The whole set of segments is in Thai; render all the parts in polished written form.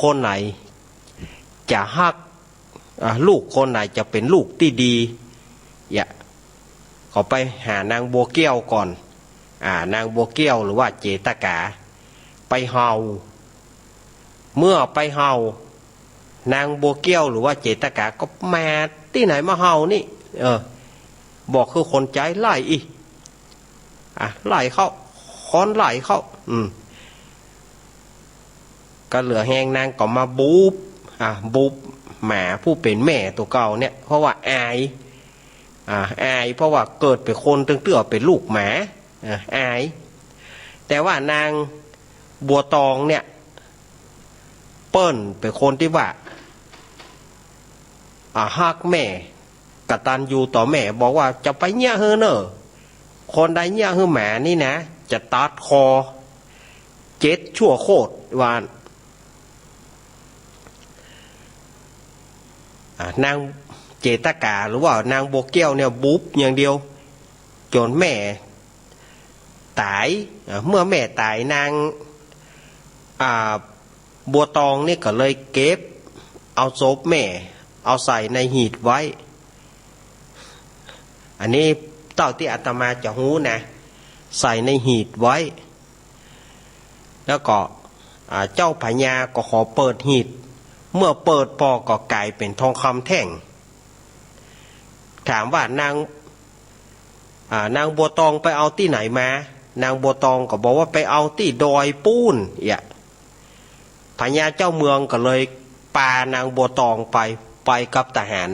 คนไหนจะฮักลูกคนไหนจะเป็นลูกที่ดีอย่าเขาไปหานางบัวแก้วก่อนนางบัวแก้วหรือว่าเจตกาไปเฮาเมื่อไปเฮานางบัวแก้วหรือว่าเจตกาก็มาที่ไหนมาเฮานี่บอกคือคนใจไล่อีไล่เข้าค้อนไล่เข้าก็เหลือแหงนางก็มาบูบหมาผู้เป็นแม่ตัวเก่าเนี่ยเพราะว่าอายเพราะว่าเกิดเป็นคนตึงเตื้อเป็นลูกหมาอายแต่ว่านางบัวตองเนี่ยเปิ้นเป็นคนที่ว่าฮักแม่กตัญญูต่อแม่บอกว่าจะไปเนี่ยเฮอเนอคนใดเนี่ยเฮอหมานี่นะจะตัดคอ7 ชั่วโคตรวานนางเจตกาหรือว่านางบัวแก้วเนี่ยบุ๊บอย่างเดียวจนแม่ตายเมื่อแม่ตายนางบัวตองนี่ก็เลยเก็บเอาศพแม่เอาใส่ในหีบไว้อันนี้เต่าที่อาตมาจะหูนะใส่ในหีบไว้แล้วก็เจ้าพญาก็ขอเปิดหีบเมื่อเปิดปอก็กลายเป็นทองคำแท่งถามว่านางบัวตองไปเอาที่ไหนมานางบัวตองก็บอกว่าไปเอาที่ดอยปูนพญาเจ้าเมืองก็เลยปานางบัวตองไปกับทหาร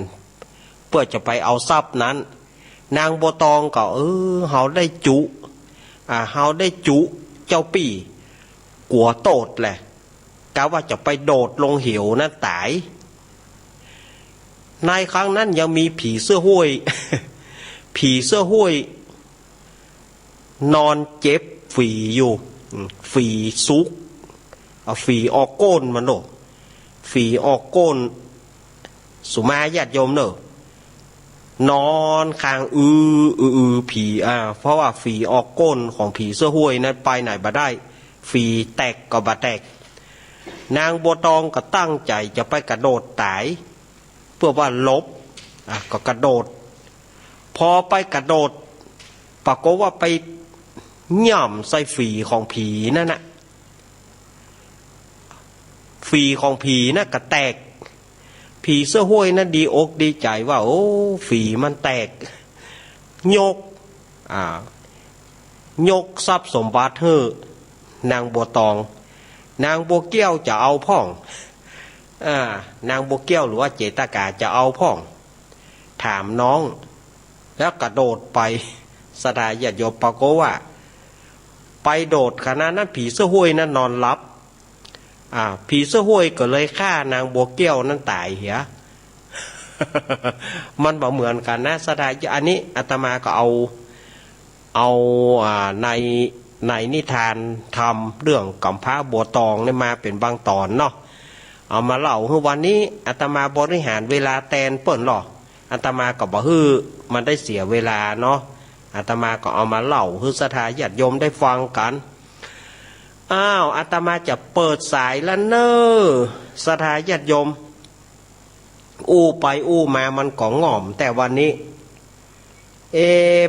เพื่อจะไปเอาทรัพย์นั้นนางบัวตองก็เฮาได้จุเจ้าปี่กัวโตดแหละกะว่าจะไปโดดลงเหวนั้นตายในครั้งนั้นยังมีผีเสื้อห้วย ผีเสื้อห้วยนอนเจ็บฝีอยู่ฝีซุกฝีออกก้นมันโนฝีออกก้นสุมาญาติโยมเนอะนอนคางผีเพราะว่าฝีออกก้นของผีเสื้อห้วยนั้นไปไหนบ่ได้ฝีแตกก็บ่แตกนางบัวตองก็ตั้งใจจะไปกระโดดตายเพื่อว่าลบก็กระโดดพอไปกระโดดปรากฏว่าไปย่ำใส่ฝีของผีนั่นน่ะฝีของผีน่ะก็แตกผีเสื้อห้วยนั่นดีอกดีใจว่าโอ้ฝีมันแตกยกทรัพย์สมบัติให้นางบัวตองนางบัวแก้วจะเอาพ่องนางบัวแก้วหรือว่าเจตกาจะเอาพ่องถามน้องแล้วกระโดดไปสดาญาติโยมปรากฏว่าไปโดดขณะนั้นผีเสื้อห้วยนั้นนอนหลับผีเสื้อห้วยก็เลยฆ่านางบัวแก้วนั้นตายเหี้ย มันบ่เหมือนกันนะสดาอันนี้อาตมาก็เอาในนิทานทำเรื่องกำพร้าบัวตองนี่มาเป็นบางตอนเนาะเอามาเล่าคือวันนี้อาตมาบริหารเวลาแตนเปิ่นหรออาตมาก็บอกมันได้เสียเวลาเนาะอาตมาก็เอามาเล่าคือศรัทธาญาติโยมได้ฟังกันอาตมาจะเปิดสายแล้วเนอะศรัทธาญาติโยมไปมามันก็ง่อมแต่วันนี้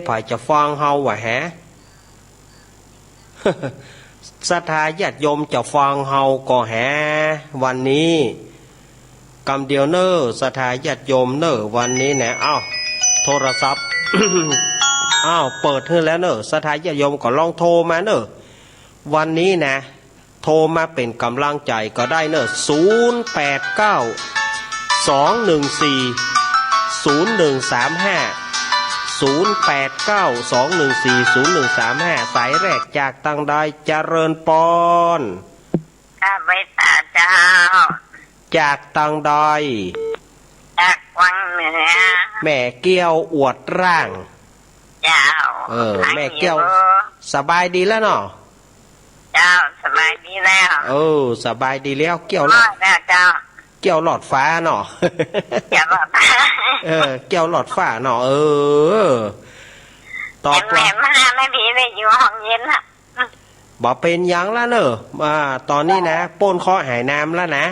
ผ่าจะฟังเฮาวะฮะ ศรัทธาญาติโยมจะฟังเฮาก็แฮวันนี้กำเดียวเนอะศรัทธาญาติโยมเนอะวันนี้นะโทรศัพท์ เปิดให้แล้วเนอะศรัทธาญาติโยมก็ลองโทรมาเนอะวันนี้นะโทรมาเป็นกำลังใจก็ได้เนอะ089-214-0135 089-214-0135สายแรกจากตังใดเจริญปอนข้าพเจ้าจากตังใดจากวังเหนือแม่เกี้ยวอวดร่างเจ้าแม่เกี้ยวสบายดีแล้วเนาะเจ้าสบายดีแล้วสบายดีแล้วเกี้ยวหลอดเจ้าเกี้ยวหลอดฟ้าเนาะเกี้ยวหลอดฟ้าเกี้ยวหลอดฟ้าเนาะตอบแม่มาไม่ผีเลยอยู่ห้องเย็น บ่เป็นหยังแล้วเนอะตอนนี้นะป้นเคาะหายน้ำแล้วนะ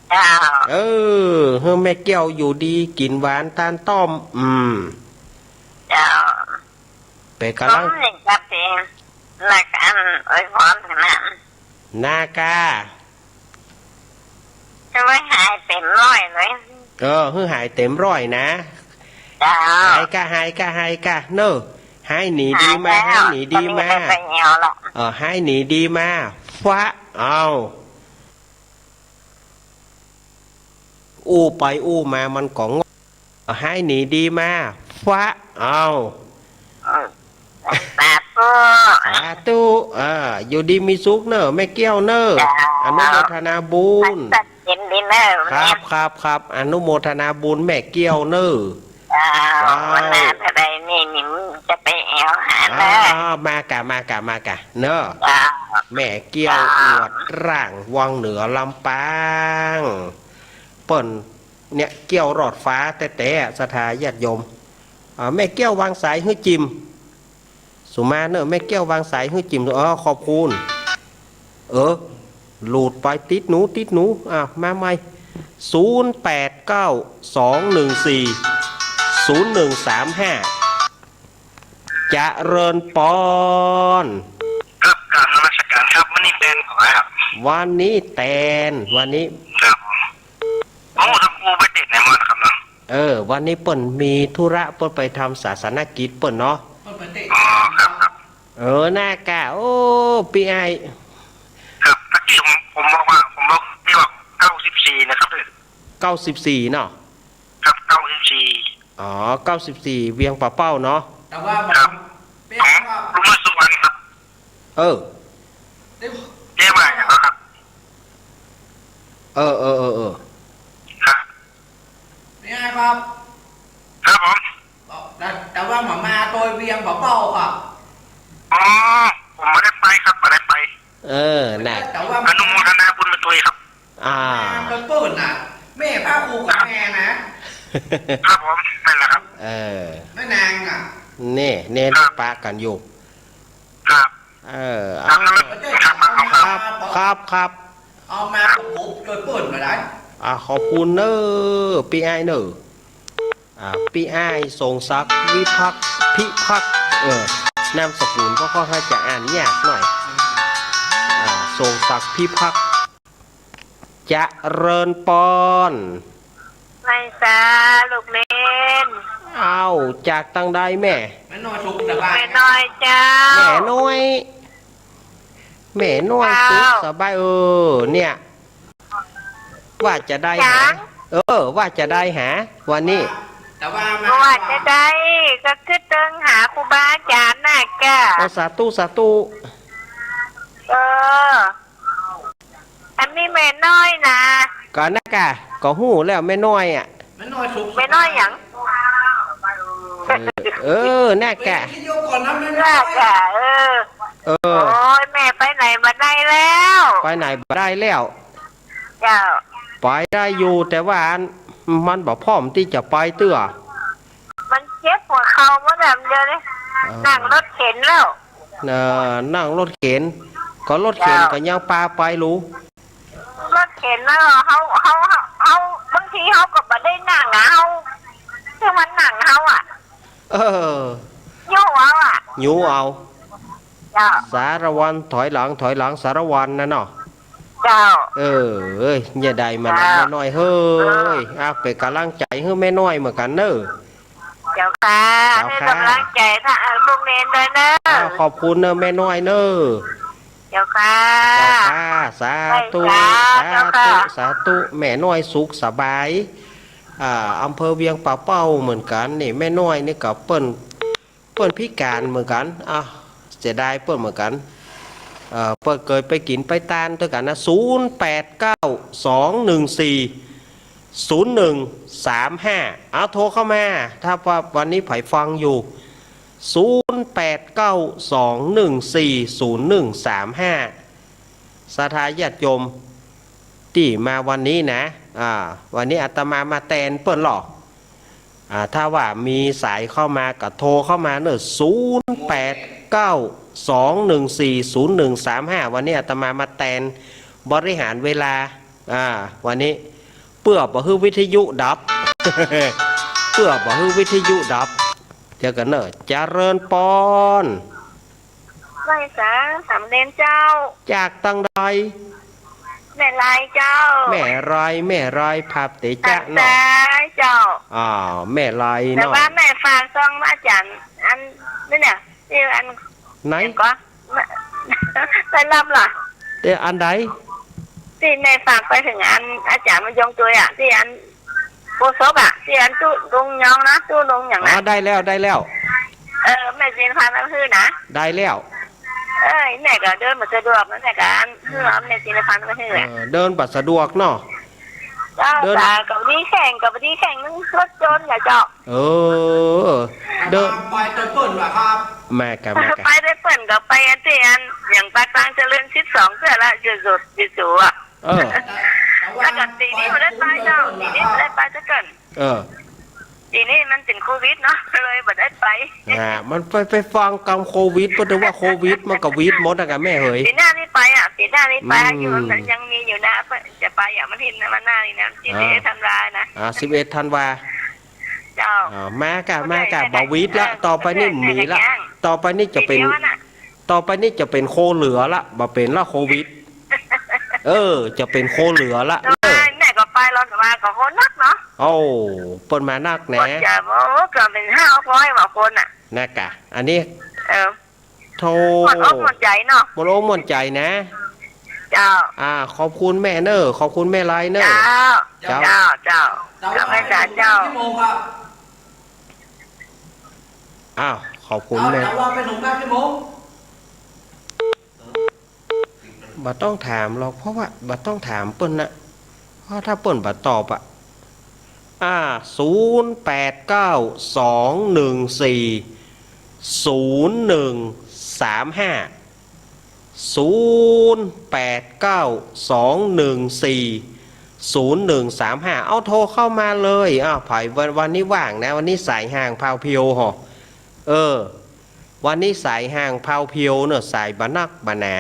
เจ้า เฮ้แม่แก้วอยู่ดีกินหวานตาลต้อม เจ้าเป็ด ผ กำลัง มนี่ก็เป็นนักอันอวยพรขนาด นากา จะไม่หายเต็มร้อยเลย หายเต็มร้อยนะ เจ้า หายกะเนอะหายหนีดีมาหายหนีดีมา ไปเหี่ยวหรอก หายหนีดีมาฟ้าเอาอู้ไปอู้มามันก็งอหายหนีดีมาฟ้าเอา สาธุ สาธุอยู่ดีมีสุขเนอะแม่แก้วเนอะอนุโมทนาบุญ ตัดเย็นดีเนอะ ครับอนุโมทนาบุญแม่แก้วเนอะ วันหน้าเท่าไรนี่นิ่มจะไปแอวหาเลย มากะเนอะแม่เกี้ยวอวดร่างวังเหนือลำปางเปิ่นเนี่ยเกี้ยวรอดฟ้าแต่สถาญาติโยมแม่เกี้ยววางสายให้จิมสุมาเนอะแม่เกี้ยววางสายให้จิมขอบคุณหลุดไปติดหนูมาใหม่0892140135จะเริญปอน ครับการนมัสการครับวันนี้แตนขอครับ วันนี้แตนวันนี้ ครับโอ้ครับครูไปเด็ดในมอนครับเนาะ วันนี้เปิ่นมีธุระเปิ่นไปทำศาสนกิจเปิ่นเนาะ อ๋อครับ หน้ากะโอ้ปีไอ ครับตะกี้ผมบอกที่ว่า94นะครับ94เนาะ ครับ94 94เวียงป่าเป้าเนาะ แต่ว่า ครับ เป็น ของ ว่า ลุงมาสุวรรณครับ ได้ เจ๊ว่าอย่างนั้นครับ ครับ ไม่ได้ครับ ครับผม แต่ว่าหมาตัวเวียงเบาๆครับ อ๋อผมไม่ได้ไปครับไม่ได้ไป น่ะ แต่ว่า อนุโมทนาบุญมาตุยครับ เป็นปืนน่ะแม่พาครูกับแม่นะครับ ผมนั่นแหละครับ แม่นางอ่ะ เนี่ยปะกันอยู่ ครับ เขาจะเอามา ครับ เอามาปุบโดยปืนมาได้ ขอบคุณเนอะปีไอเนอะปีไอทรงศักดิ์วิพักษ์พิพักษ์นามสกุลก็ค่อนข้างจะอ่านยากหน่อยทรงศักดิ์พิพักษ์จะเริญปอน ไม่ซาลูกเล่น เอาจากตั้งใดแม่ แม่นอนสุขสบาย ไม่น้อยเจ้า แม่น้อยสุขสบายเนี่ยว่าจะได้หาว่าจะได้หาวันนี้ แต่ว่า เพราะว่าจะได้ก็คือเดินหาครูบาอาจารย์น่ะแก สาธุ อันนี้แม่น้อยนะ ก่อนนะกะก็หู้แล้วแม่น้อยอ่ะ แม่นอนสุข แม่น้อยหยัง น่ากะ คิดโยก่อนนะแม่น น่า อน กะโอ้ยแม่ไปไหนมาได้แล้ว ไปไหนบ่ได้แล้ว เจ้า ไปได้อยู่แต่ว่ามันบอกพร้อมที่จะไปเตื้อ มันเจ็บหัวเข่าเมื่อแบบเดียวเลยนั่งรถเข็นแล้ว นั่งรถเข็นก็รถเข็นก็ยังปาไปรู้ รถเข็นแล้วเขาบางทีเขาก็ไม่ได้นั่งเขาคือมันนั่งเขาอ่ะโย่เอาอ่ะ ยูเอา เจ้า สารวันถอยหลังสารวันนะเนาะ เจ้า อย่าได้มาแม่น้อยเฮ้ยเป็นกำลังใจให้แม่น้อยเหมือนกันเนอะ เจ้าค่ะให้กำลังใจถ้าลูกเนนด้วยเนอะ ขอบคุณเนอะแม่น้อยเนอะ เจ้าค่ะ สาธุ เจ้าค่ะ สาธุแม่น้อยสุขสบายอำเภอเวียงป่าเป้าเหมือนกันนี่แม่น้อยนี่กับเปิ้นพิการเหมือนกันเสียดายเปิ้นเหมือนกันเปิ้นเคยไปกินไปตานด้วยกันนะ0892140135โทรเข้ามาถ้าว่าวันนี้ไผฟังอยู่0892140135สถาญาติโยมที่มาวันนี้นะวันนี้อาตมาแตนเปิ้นหรอกถ้าว่ามีสายเข้ามาก็โทรเข้ามาเนอะ0892140135 2140135วันนี้อาตมาแตนบริหารเวลาวันนี้เพื่อบ่ฮื้อวิทยุดับ เพื่อบ่ฮื้อวิทยุดับเจอกันเนอะเจริญปอน ไม่สาสำเร็จเจ้า จากตังใด แม่ลายเจ้า แม่ไรภาพเต ตั จะ ด เนาะ สายเจ้า แม่ไร แต่ เนาะ ว่าแม่ฝากซองอาจารย์อันนี่เนี่ยที่อัน ไหน ก็ได้รับล่ะ เดี๋ยวอันใด ที่แม่ฝากไปถึงอันอาจารย์มันยงตัวที่อันโบซบที่อันตู้ลงยองนะตู้ลงอย่างนั้น ได้แล้ว แม่เจนพามาคือนะ ได้แล้ว แม่ก็เดินมาสะดวกนั่นแหละกันคือแม่เจนพามาคือ เดินบัดสะดวกเนาะ เจ้าตากับดีแข่งนึงรถจนอย่าเจ้า เดิน ไปตัวเปิดเหรอครับ แม่กัน ไปได้เปิ่นกับไปอันที่อันอย่างปากกลางเจริญ12เสื้อละจุดอ่ะแล้วก็ปีนี้ไม่ได้ไปเจ้าปีนี้ไม่ได้ไปจะเกินปีนี้มันเป็นโควิดเนาะเลยไม่ได้ไปมันไปฟังกรรมโควิดเพราะว่าโควิดมันกับวิดหมดนะกันแม่เฮ้ยปีหน้านี่ไปปีหน้านี่ไปอยู่ยังมีอยู่นะจะไปมันทินมันหน้านี่นะ11 ธันวานะ11 ธันวาเจ้ามากะบาวิดละต่อไปนี่หมีละต่อไปนี่จะเป็นโคเหลือละบ่เป็นละโควิดจะเป็นโคเหลือละแม่ก็ไปรถมาก็คนนักเนาะเปิดมานักแหน่จะเกิดเป็น500กว่าคนอ่ะนักะอันนี้โทรหมดอกหมดใจเนาะหมดอกหมดใจนะเจ้าขอบคุณแม่เนอขอบคุณแม่ไรเนอเจ้าแม่จ๋าเจ้าขอบคุณแม่ว่าเป็นหนุ่มแม่พี่โมบัดต้องถามหรอกเพราะว่าบัดต้องถามเปิ้นนะเพราะถ้าเปิ้นบัดตอบ0892140135เอาโทรเข้ามาเลยไผ่วันนี้ว่างนะวันนี้สายห่างพาวเพียวหรอวันนี้สายห่างพาวเพียวเนอะสายบานักบาหนา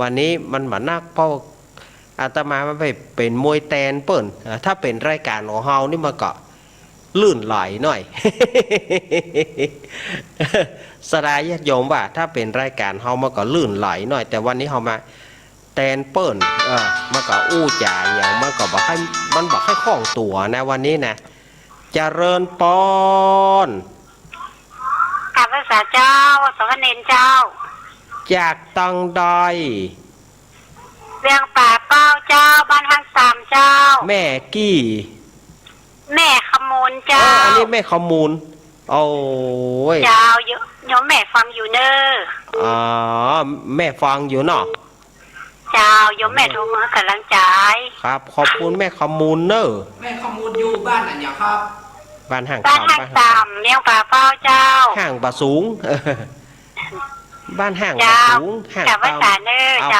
วันนี้มันบานักเพราะอาตมามันไปเป็นมวยแตนเปิ้นถ้าเป็นรายการของเฮานี่มาก็ลื่นไหลหน่อย สดายญาติโยมว่าถ้าเป็นรายการเฮามาก็ลื่นไหลหน่อยแต่วันนี้เฮามาแตนเปิ้นมาก็อู้จ่าอย่างมันก็บ่ให้มันบ่ให้คล่องตัวนะวันนี้นะเจริญปอนข้าพเจ้าเจ้าสมณเณรเจ้าจากตังใดเวียงป่าเป้าเจ้าบ้านฮักสามเจ้าแม่กี้แม่ขมูลเจ้าอันนี้แม่ขมูลโอ้ยเจ้าโยมแม่ฟังอยู่เนอแม่ฟังอยู่เนาะเจ้าโยมแม่โทรมากำลังใจครับขอบคุณแม่ขมูลเนอแม่ขมูลอยู่บ้านไหนเนี่ยครับบ้านห่างสามเลี้ยงป่าเป้าเจ้าห่างป่าสูงบ้านห่างป่าสูงห่างป่า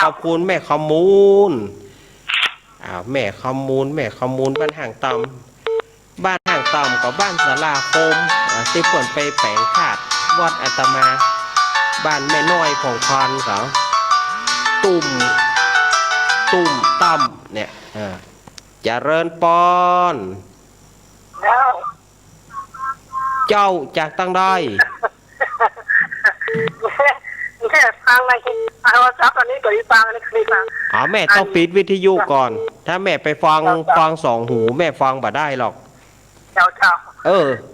ขอบคุณแม่ขมูลแม่ขมูลบ้านห่างต่ำบ้านห่างต่ำกับบ้านศาลาคมที่เปิดไปแปลงขาดวัดอาตมาบ้านแม่น้อยของควันเขาตุ่มตั้มเนี่ยเจริญปอนเจ้าจากตั้งได้แค่ฟังอะไรเอาซับตอนนี้ก็ฟังอันนี้คือฟังแม่ต้องปิดวิทยุก่อนถ้าแม่ไปฟังสองหูแม่ฟังบ่ได้หรอกเจ้า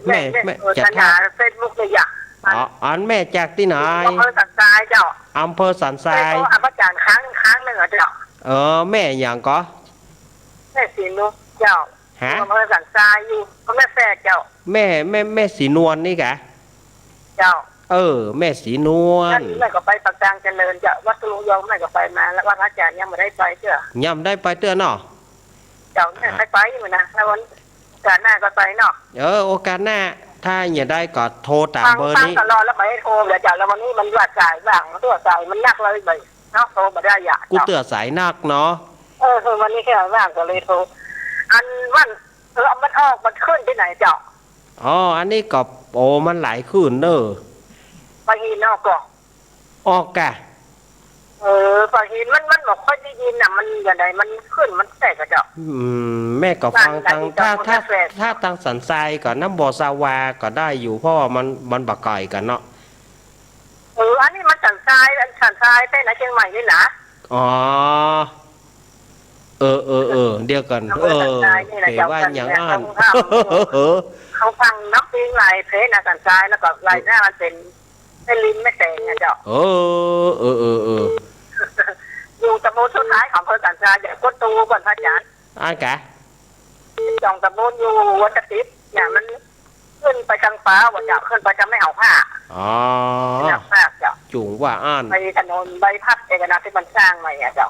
แม่จะทำเฟซบุ๊กเลยอันแม่จากที่ไหนอำเภอสันทรายเจ้าอำเภอสันทรายอาจารย์ค้างหนึ่งเจ้าแม่อย่างก็แม่สีนุเจ้าอำเภอสันทรายอยู่แม่แฝดเจ้าแม่สีนวลนี่กะเจ้าแม่สีนวลแม่ก็ไปปากกลางเจริญเจ้าวัดตุลุยงแม่ก็ไปมาแล้วว่าอาจารย์ยังไม่ได้ไปเจ้ายังได้ไปเตื้อเนาะเจ้าแม่ไปอยู่นะแล้ววันโอกาสหน้าก็ไปเนาะโอกาสหน้าถ้าอย่าได้ก็โทรตามเบอร์นี้ตลอดแล้วไปโทรเดี๋ยวจากแล้ววันนี้มันวัดสายบ้างตัวสายมันนักเลยไปเนาะโทรมาได้อย่ากูเตือสายนักเนาะวันนี้แค่ว่างก็เลยโทรอันวันมันออกมันขึ้นที่ไหนเจ้าอันนี้ก็มันหลายขึ้นเนอะ ปลาหินออกก่อน ออกกะ ปลาหินมันบอกค่อยได้ยินน่ะมันอย่างไรมันขึ้นมันแตกกระเจาะแม่ก็ฟังทางถ้าทางสันทรายก็น้ำบ่อสาวาก็ได้อยู่เพราะว่ามันบักไก่กันเนาะอันนี้มันสันทรายแต่ไหนเชียงใหม่นี่นะอ๋อเดียวกันเปว่าอย่างนั้นเขาฟังนักเพลงลายเพลงนะสันทรายแล้วก็ลายหน้ามันเป็นลิ้นไม่แตงนะเจ้าอยู่ตะโมนสุดท้ายของเพื่อนสันทรายอย่างก้นตูก่อนพระอาจารย์กะจองตะโมนอยู่วัดติดอย่างมันขึ้นไปทางฟ้าว่าจะขึ้นไปจะไม่เอาผ้าจุงว่าไปถนนใบพัดเอกนาที่มันสร้างใหม่เจ้า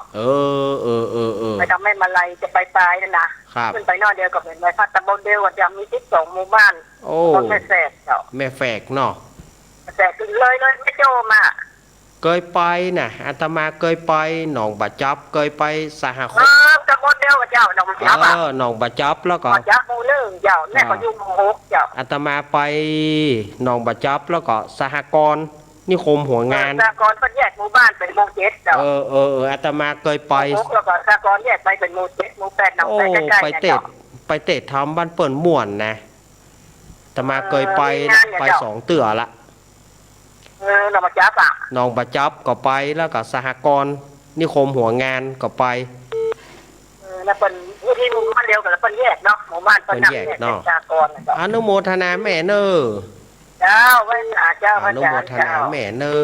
ไปทำให้มาลายจะไปปลายนั่นนะขึ้นไปนอกเดียวกับเห็นใบพัดตะบนเดียวว่าจะมี12หมู่บ้านคนแม่แฝกเจ้าแม่แฝกเนาะแฝกเลยไม่โจมาเคยไปน่ะอาตมาเคยไปหนองบะจับเคยไปสหคมตะบนเดียวกับเจ้าหนองบะจับหนองบะจับแล้วก็บะจับหมู่หนึ่งเจ้าแม่ก็อยู่หมู่6เจ้าอาตมาไปหนองบะจับแล้วก็สหกรณ์นิคมหัวงานสหกรณ์ก็แยกหมู่บ้านเป็นหมู่7เจ้าอาตมาเคยไปแล้วก็สหกรณ์แยกไปเป็นหมู่7หมู่8หนองใกล้ๆไปเตะทำบ้านเปิ่นม่วนนะอาตมาเคยไป2 เตือละหนองบะจับหนองบะจับก็ไปแล้วก็สหกรณ์นิคมหัวงานก็ไปแล้วเป็นที่หมู่บ้านเดียวกันแล้วเป็นแยกเนาะหมู่บ้านเป็นแยกเนาะอนุโมทนาแม่เนอเจ้าไว้เจ้าอนุโมทนาแม่เนอ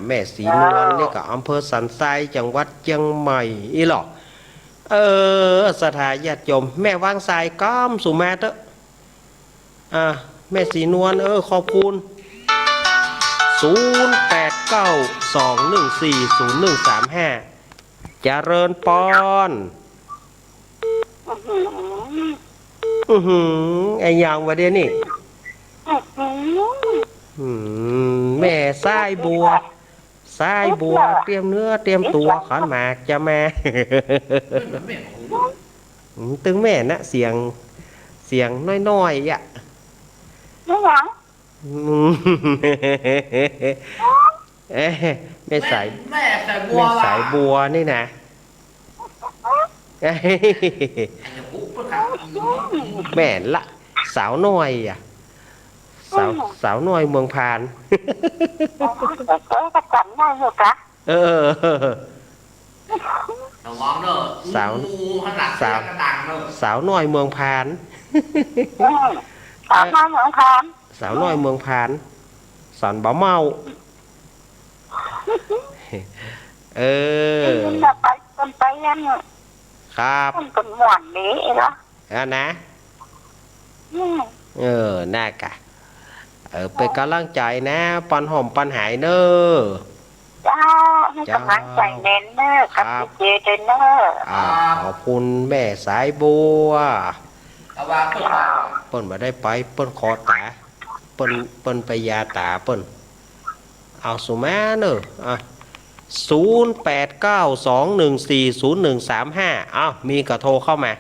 แม่ศรีนวลนี่ก็อำเภอสันทรายจังหวัดเชียงใหม่อีหรอสถาญาติโยมแม่วางสายก้อมสุมาเตอะแม่ศรีนวลขอบคุณ0892140135เจริญปอนไอ้ยังวะเดี๋ยวนี้แม่สายบัวเตรียมเนื้อเตรียมตัวขอนหมากจะมาตึงแม่นะเสียงน้อยๆอ่ะแม่สายบัวนี่นะแม่ละสาวน้อยอ่ะสาวน้อยเมืองพานสาวน้อยเมืองพานสาวน้อยเมืองพานสอนบ่เมาไปยันครับคนหวานนี้เหรอนะน่ากะเป็นกำลังใจนะปันหอมปันหายเนอจ้าให้กำลังใจเน้นเนอครับเจเจนเนอขอบคุณแม่สายบัวเปิ้นมาได้ไปเปิ้นขอตาเปิ้นไปยาตาเปิ้นเอาสุมาเนอะ0892140135มีกระโทรเข้ามา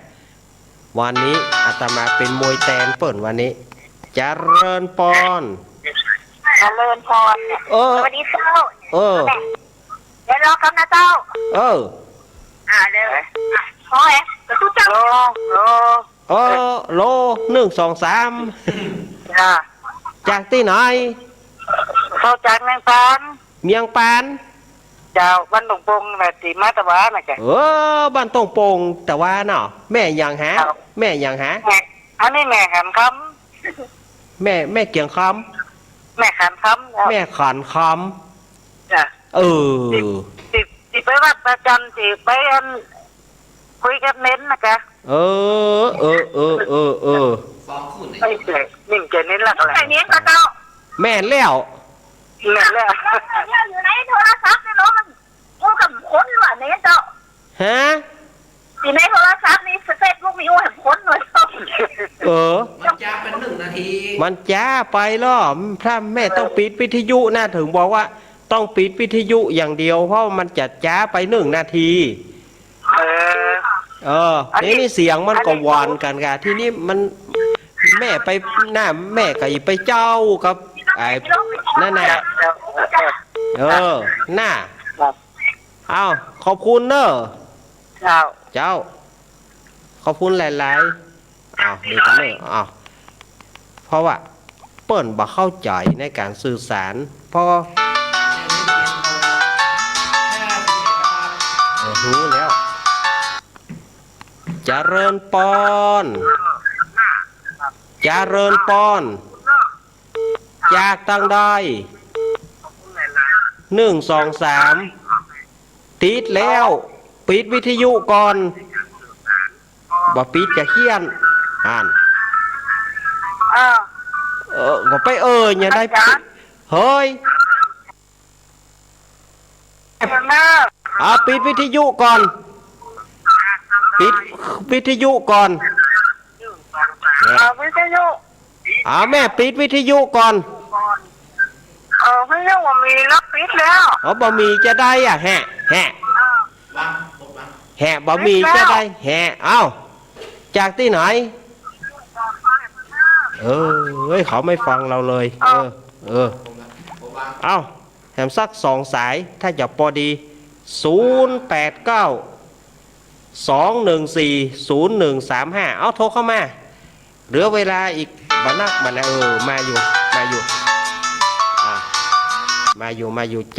วันนี้อาตมาเป็นมวยแตนเปิ้นวันนี้เจริญปอนสวัสดีเจ้าเดี๋ยวรอครับนะเจ้าเลยโอ้ยจะตู้เจ้าโล123จากที่ไหนเขาจากเมียงปานเจ้าบ้านตงปงน่ะตีมาตะวาน่ะจ้ะบ้านตงปงแต่ว่าเนาะแม่ยังหาอันนี้แม่ขันคำแม่เกียงคำแม่ขันคำแม่ขันคำจ้ะสิไปวัดประจันสิไปคุยกับเน้นนะจ๊ะไม่เจ๋งนิ่งเจ๋งเน้นหลักอะไรเน้นเจ้าแม่แล้วอยู่ในโทรศัพท์นี่เนาะมันโอ้กับคนหน่อยนี่เจ้าอยู่ในโทรศัพท์นี่เฟซบุ๊กมีโอ้เห็นคนหน่อยมันจ้าเป็น1 นาทีมันจ้าไปล่อถ้าแม่ต้องปิดวิทยุนะถึงบอกว่าต้องปิดวิทยุอย่างเดียวเพราะมันจะจ้าไป1 นาทีนี่เสียงมันก็หวานกันค่ะที่นี่มันแม่ไปหน้าแม่ก็ไปเจ้ากับ ไอ้นั่นน่ะน่าเอาขอบคุณเนอะเจ้าขอบคุณหลายๆเอาเดี๋ยวกันเนอะเอาเพราะว่าเปิ้นบ่เข้าใจในการสื่อสารเพราะรู้แล้วเจริญปอนเจริญปอนจากตั้งได้1 2 3ติดแล้วปิดวิทยุก่อนบ่ปิดจะเฮี้ยนอ่านก็ไปอย่าได้ปิดเฮ้ยปิดวิทยุก่อนปิดวิทยุก่อนวิทยุแม่ปิดวิทยุก่อนวิทยุว่ามีแล้วปิดแล้วบ่มีจะได้แฮะบ่มีจะได้แฮะจากที่ไหนเขาไม่ฟังเราเลยแถมสัก2 สายถ้าจะพอดี089 214 0135โทรเข้ามาเหลือเวลาอีกบันักมาแล้วมาอยู่เ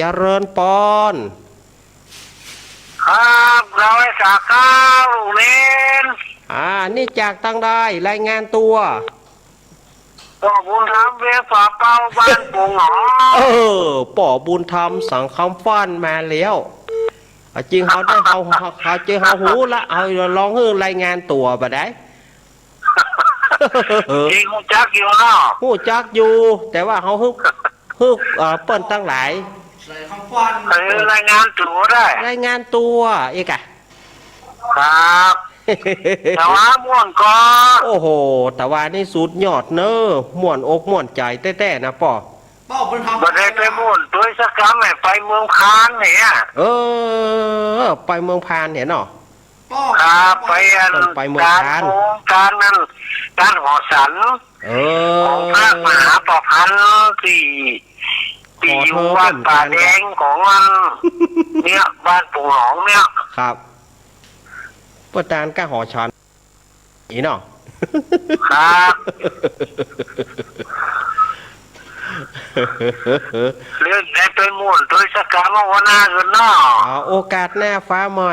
จริญปอนครับเราไอ้สาข้าวเล่นนี่จากตั้งได้รายงานตัวป่อบุญธรรมเวฝาเป้าบ้านปูหงอป่อบุญธรรมสังคำฟ้านมาแล้วจริงเขาได้เขาเจอเขาหูละเอาลองให้รายงานตัวบ่ได้จริงหูจักอยู่เนาะหูจักอยู่แต่ว่าเขาฮึเปิ้นตั้งหลายรายงานตัวได้รายงานตัวเอกครับแต่ว่าม่วนก็โอ้โหแต่ว่านี่สุดยอดเนอะม่วนอกม่วนใจแต้ๆนะป่อบ่ได้ไปม่วนตัวสักครั้งไปเมืองพานเนี่ยไปเมืองพานเนี่ยเนาะครับไปเมืองพานการนั้นการหอสันของพระมหาประพันธ์ที่อยู่วัดป่าแดงของมันเนี่ยบ้านปู่หลองเนี่ยครับประธานก้าหอชันอีเนาะครับเรื่องได้เป็นมุ่นโดยสกามาวันหน้าเงินเนาะโอกาสหน้าฟ้าใหม่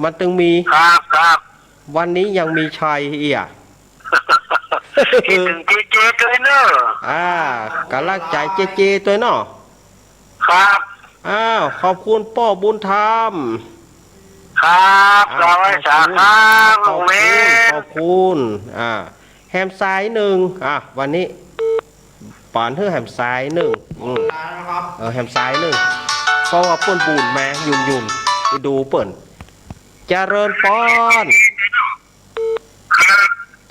มันตึงมีครับวันนี้ยังมีชัยคิดถึงเจด้วยเนอะกำลังใจเจตัวเนาะครับขอบคุณป้อบุญธรรมครับเราไว้สาขาโรงเรียนขอบคุณแฮมซ้าย1วันนี้ปอนแฮมซ้าย1แฮมซ้าย1เพราะว่าเปิ้นบุญมายุ่นไปดูเปิ้นเจริญปอน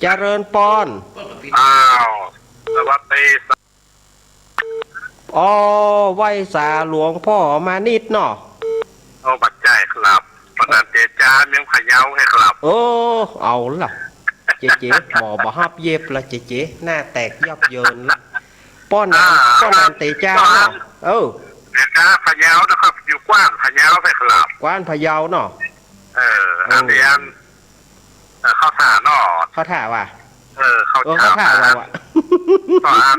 เจริญปอนสวัสดีไหว้สาหลวงพ่อมานิดเนาะปัจจัยครับปนันเจจาเมียงพะเยาให้ครับเอาล่ะเจ๊หมอบ่ฮับเย็บละเจ๊หน้าแตกยับเยินละป้อนนันเตจาเตจาพะเยานะครับอยู่กว้านพะเยาให้ครับกว้านพะเยาเนาะอันเดียนเข้าถ่าเนาะเข้าถ่าว่ะเข้าถ่าเราอ่ะต่ออัน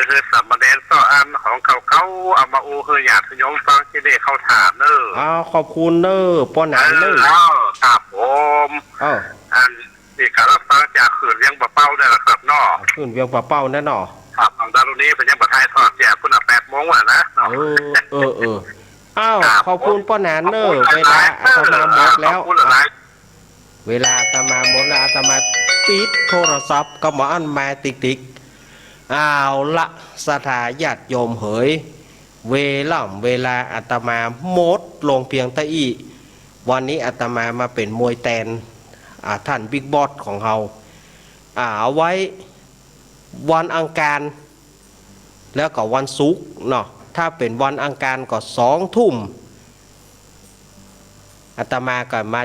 คือสัมมาเดนต่ออันของเขาเอามาอยากทยมฟังที่เด็กเข้าถ่าเนอะขอบคุณเนอะป้อนหนังเนอะครับผมอันที่การรับฟังจากขืนเวียงปะเป้าได้ละครับเนาะขืนเวียงปะเป้าแน่นอนครับของดารุณีเป็นยังปะไทยทอดแจกคุณ8 โมงว่ะนะขอบคุณป้อนหนังเนอะเวลาอาตมาหมดแล้วเวลาอาตมาหมดแล้วอาตมาปิดโทรศัพท์ก็มาอันมาติ๊กเอาละสถาญาติโยมเหยเวลาอาตมาหมดลงเพียงตะอี้วันนี้อาตมามาเป็นมวยแตนท่านบิ๊กบอสของเราเอาไว้วันอังคารแล้วก็วันศุกร์เนาะถ้าเป็นวันอังคารก็2 ทุ่มอาตมาก็มา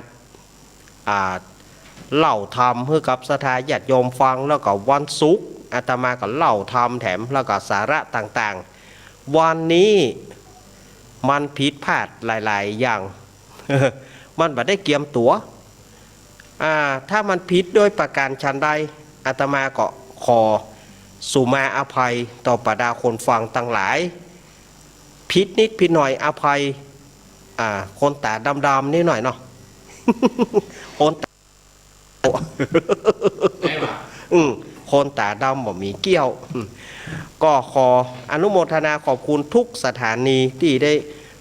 เล่าธรรมให้กับสถาญาติโยมฟังแล้วก็วันศุกร์ อาตมาก็เล่าทำแถมแล้วก็สาระต่างๆวันนี้มันผิดพลาดหลายๆอย่าง มันบ่ได้เกียมตัวถ้ามันผิดโดยประการชันใดอาตมาก็ขอสุมาอภัยต่อบรรดาคนฟังทั้งหลายผิดนิดผิดหน่อยอภัยคนตาดำๆนิดหน่อยเนาะ คนตา คนตาดำบ่มีเกี้ยวก็ขออนุโมทนาขอบคุณทุกสถานีที่ได้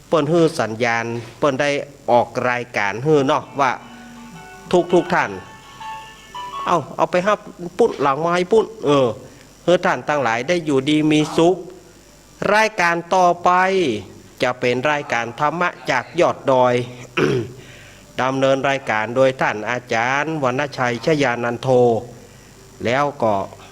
เปิ้นฮื้อสัญญาณเปิ้นได้ออกรายการฮื้อเนาะว่าทุกท่านเอาไปฮับปุ้นหลังไม้ปุ้นเฮื้อท่านทั้งหลายได้อยู่ดีมีสุขรายการต่อไปจะเป็นรายการธรรมะจากยอดดอย ดำเนินรายการโดยท่านอาจารย์วรรณชัยชยานันโทแล้วก็